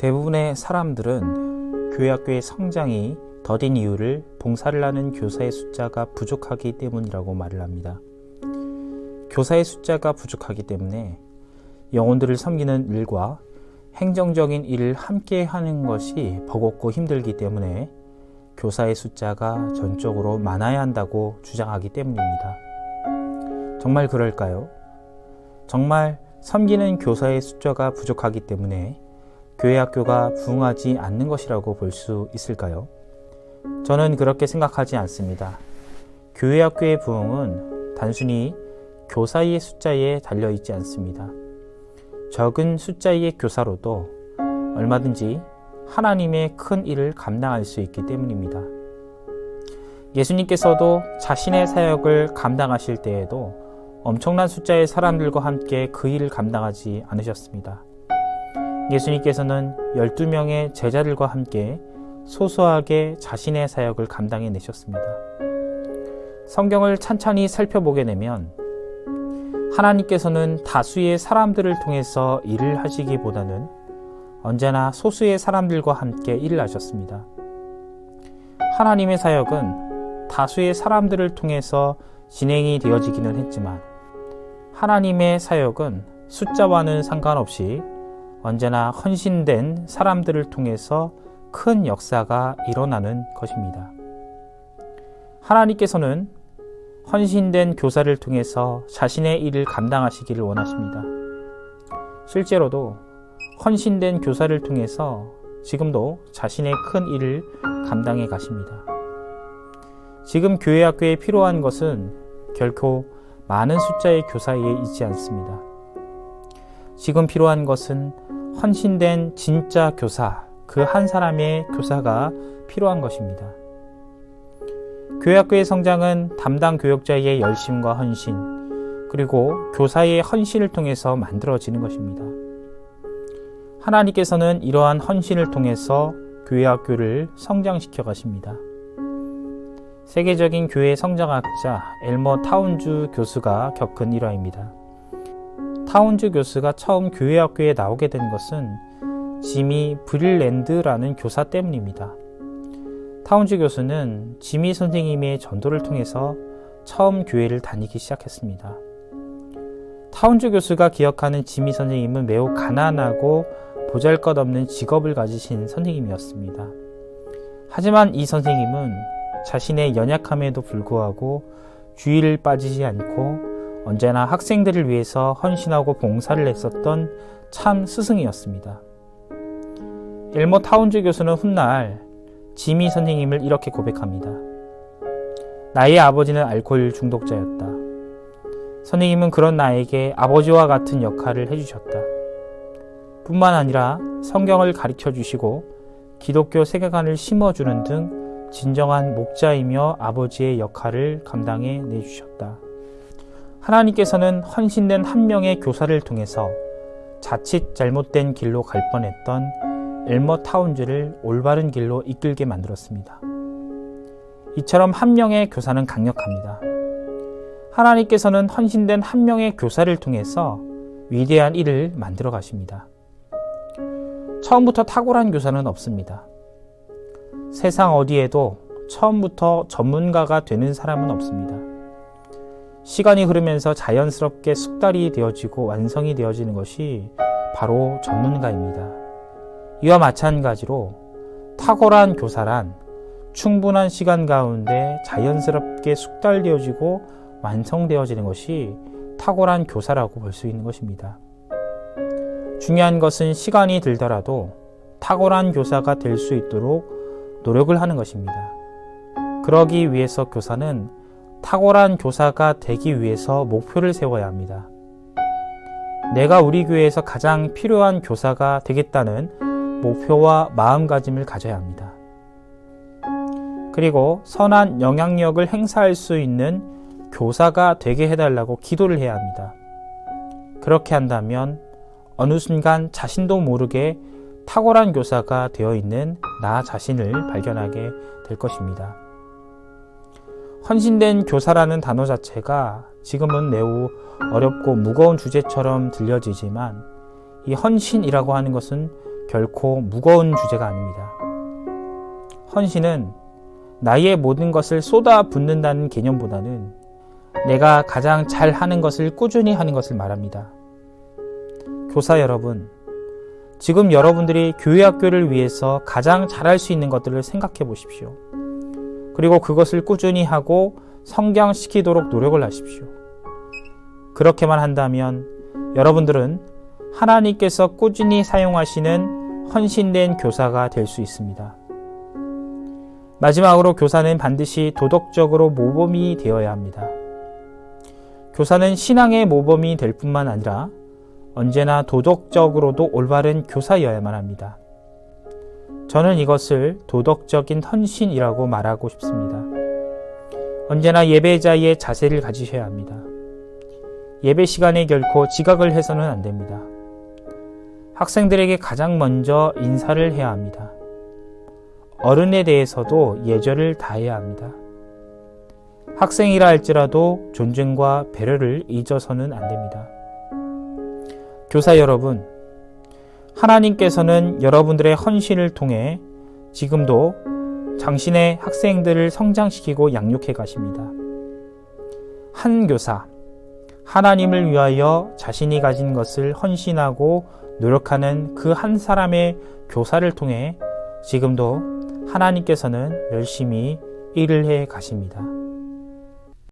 대부분의 사람들은 교회 학교의 성장이 더딘 이유를 봉사를 하는 교사의 숫자가 부족하기 때문이라고 말을 합니다. 교사의 숫자가 부족하기 때문에 영혼들을 섬기는 일과 행정적인 일을 함께 하는 것이 버겁고 힘들기 때문에 교사의 숫자가 전적으로 많아야 한다고 주장하기 때문입니다. 정말 그럴까요? 정말 섬기는 교사의 숫자가 부족하기 때문에 교회 학교가 부흥하지 않는 것이라고 볼 수 있을까요? 저는 그렇게 생각하지 않습니다. 교회 학교의 부흥은 단순히 교사의 숫자에 달려있지 않습니다. 적은 숫자의 교사로도 얼마든지 하나님의 큰 일을 감당할 수 있기 때문입니다. 예수님께서도 자신의 사역을 감당하실 때에도 엄청난 숫자의 사람들과 함께 그 일을 감당하지 않으셨습니다. 예수님께서는 12명의 제자들과 함께 소소하게 자신의 사역을 감당해 내셨습니다. 성경을 찬찬히 살펴보게 되면 하나님께서는 다수의 사람들을 통해서 일을 하시기보다는 언제나 소수의 사람들과 함께 일을 하셨습니다. 하나님의 사역은 다수의 사람들을 통해서 진행이 되어지기는 했지만 하나님의 사역은 숫자와는 상관없이 언제나 헌신된 사람들을 통해서 큰 역사가 일어나는 것입니다. 하나님께서는 헌신된 교사를 통해서 자신의 일을 감당하시기를 원하십니다. 실제로도 헌신된 교사를 통해서 지금도 자신의 큰 일을 감당해 가십니다. 지금 교회 학교에 필요한 것은 결코 많은 숫자의 교사에 있지 않습니다. 지금 필요한 것은 헌신된 진짜 교사, 그 한 사람의 교사가 필요한 것입니다. 교회 학교의 성장은 담당 교역자의 열심과 헌신, 그리고 교사의 헌신을 통해서 만들어지는 것입니다. 하나님께서는 이러한 헌신을 통해서 교회 학교를 성장시켜 가십니다. 세계적인 교회 성장학자 엘머 타운주 교수가 겪은 일화입니다. 타운주 교수가 처음 교회 학교에 나오게 된 것은 지미 브릴랜드라는 교사 때문입니다. 타운주 교수는 지미 선생님의 전도를 통해서 처음 교회를 다니기 시작했습니다. 타운주 교수가 기억하는 지미 선생님은 매우 가난하고 보잘것없는 직업을 가지신 선생님이었습니다. 하지만 이 선생님은 자신의 연약함에도 불구하고 주의를 빠지지 않고 언제나 학생들을 위해서 헌신하고 봉사를 했었던 참 스승이었습니다. 엘머 타운주 교수는 훗날 지미 선생님을 이렇게 고백합니다. 나의 아버지는 알코올 중독자였다. 선생님은 그런 나에게 아버지와 같은 역할을 해주셨다. 뿐만 아니라 성경을 가르쳐 주시고 기독교 세계관을 심어주는 등 진정한 목자이며 아버지의 역할을 감당해 내주셨다. 하나님께서는 헌신된 한 명의 교사를 통해서 자칫 잘못된 길로 갈 뻔했던 엘머 타운즈를 올바른 길로 이끌게 만들었습니다. 이처럼 한 명의 교사는 강력합니다. 하나님께서는 헌신된 한 명의 교사를 통해서 위대한 일을 만들어 가십니다. 처음부터 탁월한 교사는 없습니다. 세상 어디에도 처음부터 전문가가 되는 사람은 없습니다. 시간이 흐르면서 자연스럽게 숙달이 되어지고 완성이 되어지는 것이 바로 전문가입니다. 이와 마찬가지로 탁월한 교사란 충분한 시간 가운데 자연스럽게 숙달되어지고 완성되어지는 것이 탁월한 교사라고 볼 수 있는 것입니다. 중요한 것은 시간이 들더라도 탁월한 교사가 될 수 있도록 노력을 하는 것입니다. 그러기 위해서 교사는 탁월한 교사가 되기 위해서 목표를 세워야 합니다. 내가 우리 교회에서 가장 필요한 교사가 되겠다는 목표와 마음가짐을 가져야 합니다. 그리고 선한 영향력을 행사할 수 있는 교사가 되게 해달라고 기도를 해야 합니다. 그렇게 한다면 어느 순간 자신도 모르게 탁월한 교사가 되어 있는 나 자신을 발견하게 될 것입니다. 헌신된 교사라는 단어 자체가 지금은 매우 어렵고 무거운 주제처럼 들려지지만 이 헌신이라고 하는 것은 결코 무거운 주제가 아닙니다. 헌신은 나의 모든 것을 쏟아붓는다는 개념보다는 내가 가장 잘하는 것을 꾸준히 하는 것을 말합니다. 교사 여러분, 지금 여러분들이 교회 학교를 위해서 가장 잘할 수 있는 것들을 생각해 보십시오. 그리고 그것을 꾸준히 하고 성장시키도록 노력을 하십시오. 그렇게만 한다면 여러분들은 하나님께서 꾸준히 사용하시는 헌신된 교사가 될 수 있습니다. 마지막으로 교사는 반드시 도덕적으로 모범이 되어야 합니다. 교사는 신앙의 모범이 될 뿐만 아니라 언제나 도덕적으로도 올바른 교사여야만 합니다. 저는 이것을 도덕적인 헌신이라고 말하고 싶습니다. 언제나 예배자의 자세를 가지셔야 합니다. 예배 시간에 결코 지각을 해서는 안 됩니다. 학생들에게 가장 먼저 인사를 해야 합니다. 어른에 대해서도 예절을 다해야 합니다. 학생이라 할지라도 존중과 배려를 잊어서는 안 됩니다. 교사 여러분, 하나님께서는 여러분들의 헌신을 통해 지금도 당신의 학생들을 성장시키고 양육해 가십니다. 한 교사, 하나님을 위하여 자신이 가진 것을 헌신하고 노력하는 그 한 사람의 교사를 통해 지금도 하나님께서는 열심히 일을 해 가십니다.